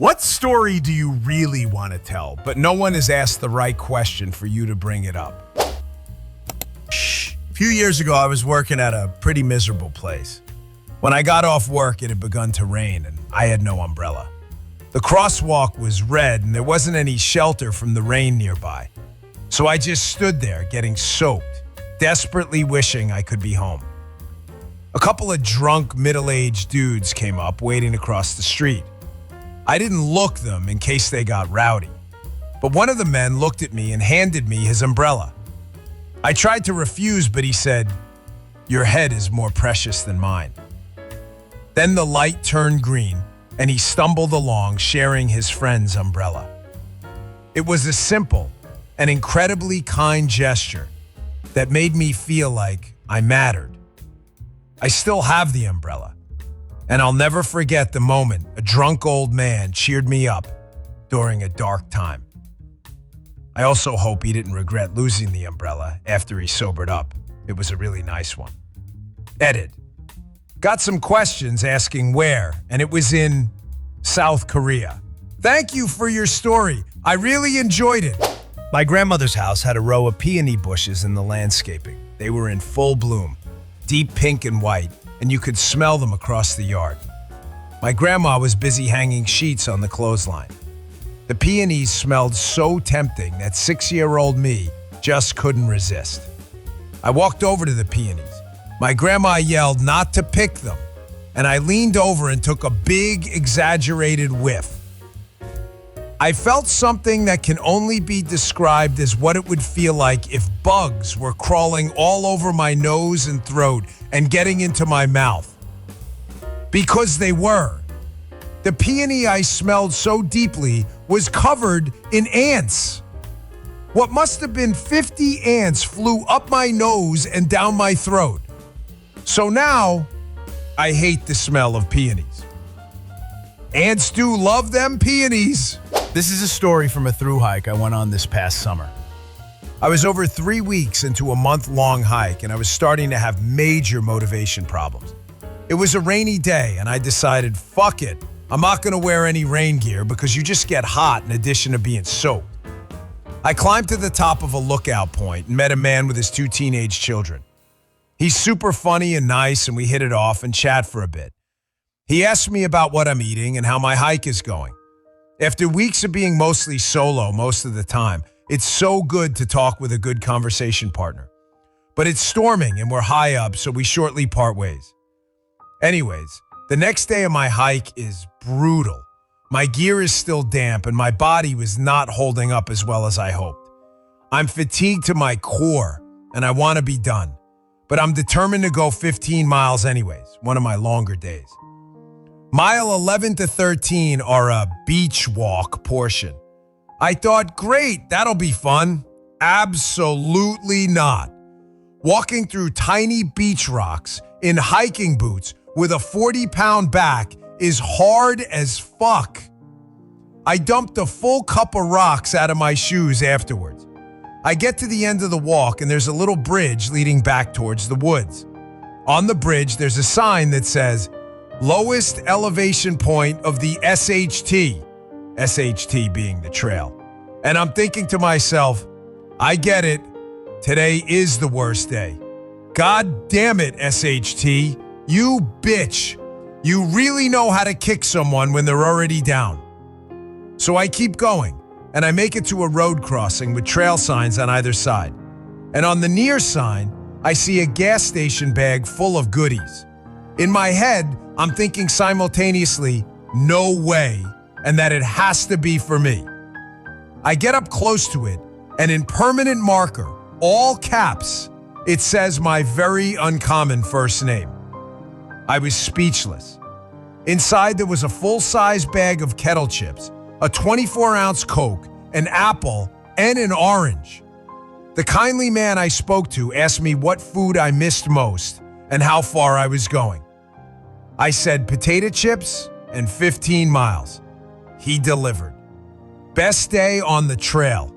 What story do you really want to tell, but no one has asked the right question for you to bring it up? A few years ago, I was working at a pretty miserable place. When I got off work, it had begun to rain, and I had no umbrella. The crosswalk was red, and there wasn't any shelter from the rain nearby. So I just stood there, getting soaked, desperately wishing I could be home. A couple of drunk, middle-aged dudes came up, waiting across the street. I didn't look them in case they got rowdy, but one of the men looked at me and handed me his umbrella. I tried to refuse, but he said, "Your head is more precious than mine." Then the light turned green, and he stumbled along, sharing his friend's umbrella. It was a simple and incredibly kind gesture that made me feel like I mattered. I still have the umbrella, and I'll never forget the moment a drunk old man cheered me up during a dark time. I also hope he didn't regret losing the umbrella after he sobered up. It was a really nice one. Edit. Got some questions asking where, and it was in South Korea. Thank you for your story. I really enjoyed it. My grandmother's house had a row of peony bushes in the landscaping. They were in full bloom, deep pink and white, and you could smell them across the yard. My grandma was busy hanging sheets on the clothesline. The peonies smelled so tempting that 6-year-old me just couldn't resist. I walked over to the peonies. My grandma yelled not to pick them, and I leaned over and took a big, exaggerated whiff. I felt something that can only be described as what it would feel like if bugs were crawling all over my nose and throat and getting into my mouth. Because they were. The peony I smelled so deeply was covered in ants. What must have been 50 ants flew up my nose and down my throat. So now, I hate the smell of peonies. Ants do love them peonies. This is a story from a thru hike I went on this past summer. I was over 3 weeks into a month-long hike, and I was starting to have major motivation problems. It was a rainy day, and I decided, fuck it. I'm not going to wear any rain gear because you just get hot in addition to being soaked. I climbed to the top of a lookout point and met a man with his 2 teenage children. He's super funny and nice, and we hit it off and chat for a bit. He asked me about what I'm eating and how my hike is going. After weeks of being mostly solo most of the time, it's so good to talk with a good conversation partner. But it's storming and we're high up, so we shortly part ways. Anyways, the next day of my hike is brutal. My gear is still damp and my body was not holding up as well as I hoped. I'm fatigued to my core and I want to be done. But I'm determined to go 15 miles anyways, one of my longer days. Mile 11 to 13 are a beach walk portion. I thought, great, that'll be fun. Absolutely not. Walking through tiny beach rocks in hiking boots with a 40-pound back is hard as fuck. I dumped a full cup of rocks out of my shoes afterwards. I get to the end of the walk and there's a little bridge leading back towards the woods. On the bridge, there's a sign that says, lowest elevation point of the SHT, SHT being the trail. And I'm thinking to myself, I get it. Today is the worst day. God damn it, SHT. You bitch. You really know how to kick someone when they're already down. So I keep going, and I make it to a road crossing with trail signs on either side. And on the near sign, I see a gas station bag full of goodies. In my head, I'm thinking simultaneously, no way, and that it has to be for me. I get up close to it, and in permanent marker, all caps, it says my very uncommon first name. I was speechless. Inside, there was a full-size bag of kettle chips, a 24-ounce Coke, an apple, and an orange. The kindly man I spoke to asked me what food I missed most and how far I was going. I said potato chips and 15 miles. He delivered. Best day on the trail.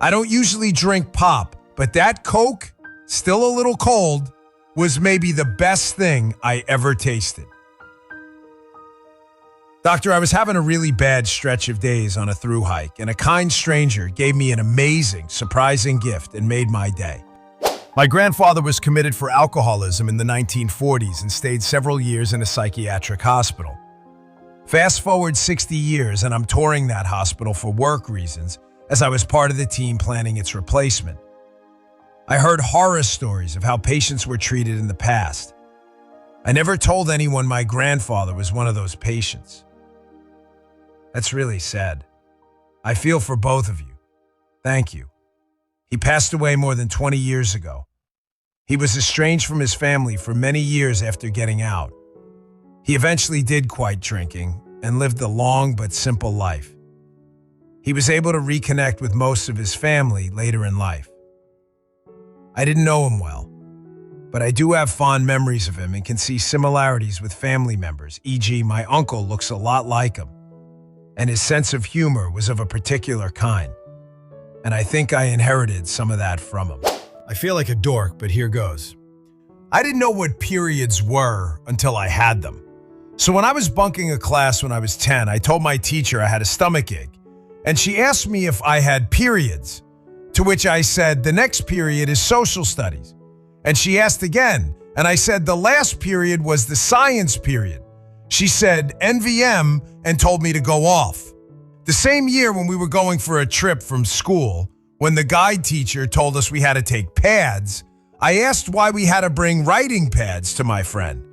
I don't usually drink pop, but that Coke, still a little cold, was maybe the best thing I ever tasted. Doctor, I was having a really bad stretch of days on a through hike, and a kind stranger gave me an amazing, surprising gift and made my day. My grandfather was committed for alcoholism in the 1940s and stayed several years in a psychiatric hospital. Fast forward 60 years, and I'm touring that hospital for work reasons as I was part of the team planning its replacement. I heard horror stories of how patients were treated in the past. I never told anyone my grandfather was one of those patients. That's really sad. I feel for both of you. Thank you. He passed away more than 20 years ago. He was estranged from his family for many years after getting out. He eventually did quit drinking and lived a long but simple life. He was able to reconnect with most of his family later in life. I didn't know him well, but I do have fond memories of him and can see similarities with family members, e.g. my uncle looks a lot like him, and his sense of humor was of a particular kind. And I think I inherited some of that from him. I feel like a dork, but here goes. I didn't know what periods were until I had them. So when I was bunking a class when I was 10, I told my teacher I had a stomach ache, and she asked me if I had periods, to which I said, the next period is social studies. And she asked again, and I said the last period was the science period. She said NVM and told me to go off. The same year when we were going for a trip from school, when the guide teacher told us we had to take pads, I asked why we had to bring writing pads to my friend.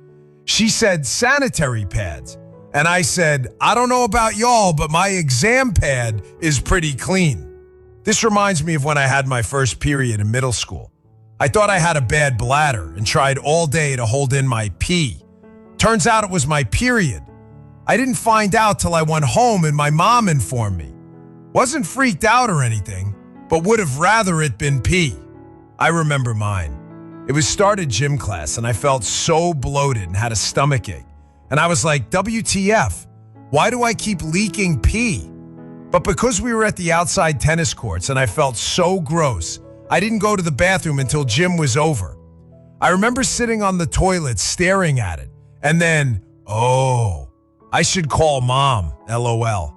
She said sanitary pads. And I said, I don't know about y'all, but my exam pad is pretty clean. This reminds me of when I had my first period in middle school. I thought I had a bad bladder and tried all day to hold in my pee. Turns out it was my period. I didn't find out till I went home and my mom informed me. Wasn't freaked out or anything, but would have rather it been pee. I remember mine. It was started gym class and I felt so bloated and had a stomach ache. And I was like, WTF, why do I keep leaking pee? But because we were at the outside tennis courts and I felt so gross, I didn't go to the bathroom until gym was over. I remember sitting on the toilet staring at it and then, oh, I should call mom, LOL.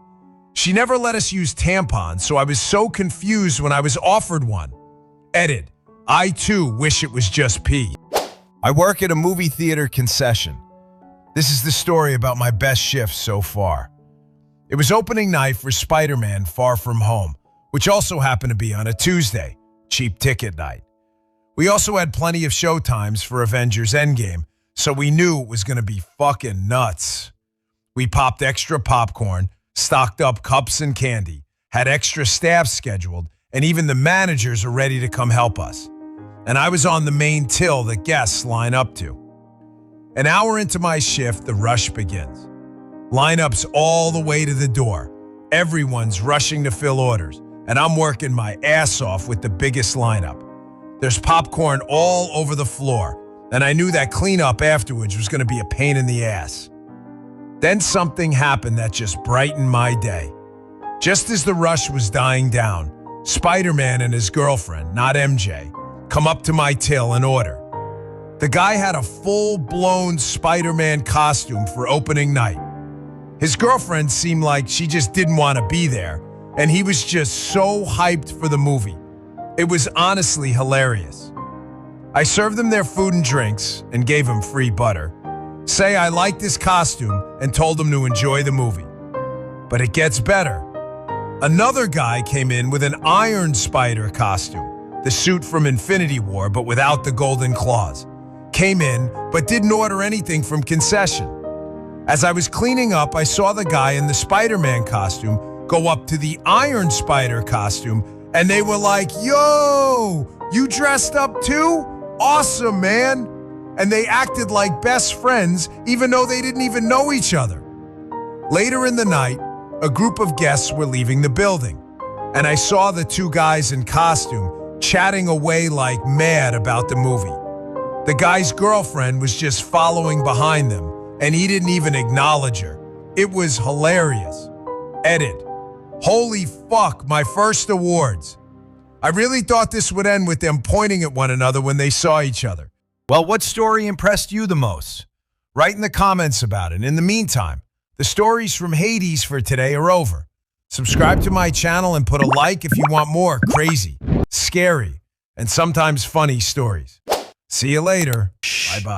She never let us use tampons, so I was so confused when I was offered one. Edit, I too wish it was just pee. I work at a movie theater concession. This is the story about my best shift so far. It was opening night for Spider-Man Far From Home, which also happened to be on a Tuesday, cheap ticket night. We also had plenty of showtimes for Avengers Endgame, so we knew it was going to be fucking nuts. We popped extra popcorn, stocked up cups and candy, had extra staff scheduled, and even the managers are ready to come help us. And I was on the main till that guests line up to. An hour into my shift, the rush begins. Lineups all the way to the door. Everyone's rushing to fill orders, and I'm working my ass off with the biggest lineup. There's popcorn all over the floor, and I knew that cleanup afterwards was going to be a pain in the ass. Then something happened that just brightened my day. Just as the rush was dying down, Spider-Man and his girlfriend, not MJ, come up to my till and order. The guy had a full-blown Spider-Man costume for opening night. His girlfriend seemed like she just didn't want to be there, and he was just so hyped for the movie. It was honestly hilarious. I served them their food and drinks and gave them free butter. Say I liked his costume and told them to enjoy the movie. But it gets better. Another guy came in with an Iron Spider costume, the suit from Infinity War but without the golden claws. Came in but didn't order anything from concession. As I was cleaning up, I saw the guy in the Spider-Man costume go up to the Iron Spider costume, and they were like, yo, you dressed up too? Awesome, man. And they acted like best friends, even though they didn't even know each other. Later in the night, a group of guests were leaving the building, and I saw the two guys in costume chatting away like mad about the movie. The guy's girlfriend was just following behind them, and he didn't even acknowledge her. It was hilarious. Edit. Holy fuck, my first awards. I really thought this would end with them pointing at one another when they saw each other. Well, what story impressed you the most? Write in the comments about it. In the meantime, The stories from Hades for today are over. Subscribe to my channel and put a like if you want more crazy, scary, and sometimes funny stories. See you later. Bye-bye.